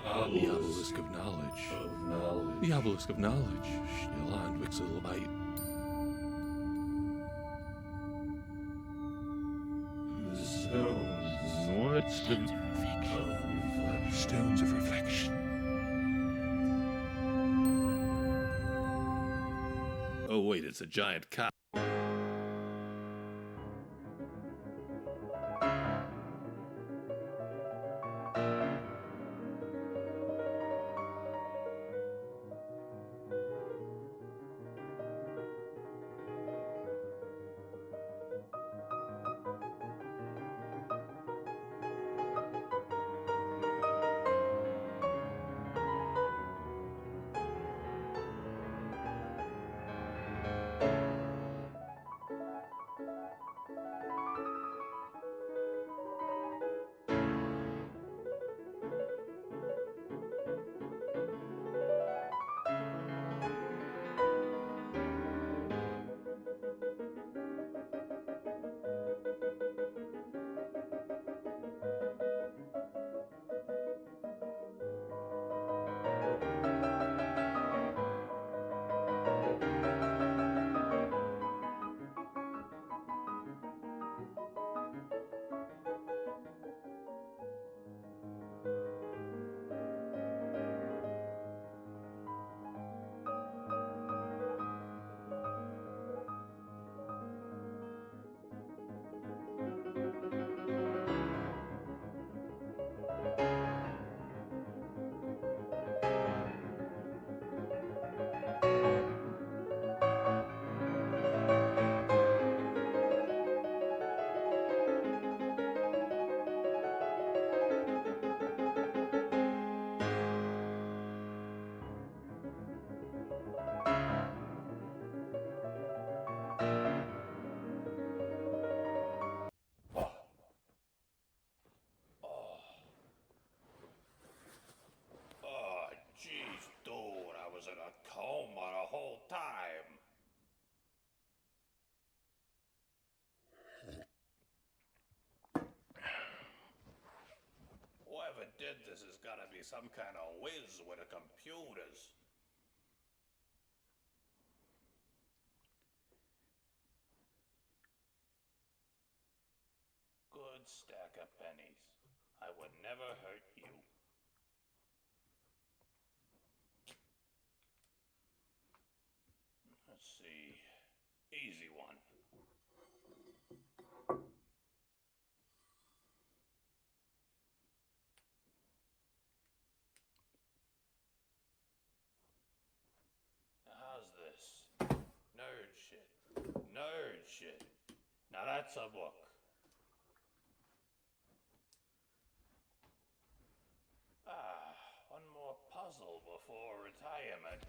The obelisk of knowledge. The obelisk of knowledge. Still Wixelbite. What's the stones of reflection? Oh wait, it's a giant cow. Jeez, dude, I was in a coma the whole time. Whoever did this has gotta be some kind of whiz with the computers. Good stack of pennies. I would never hurt you. Let's see. Easy one. How's this? Nerd shit. Nerd shit. Now that's a book. One more puzzle before retirement.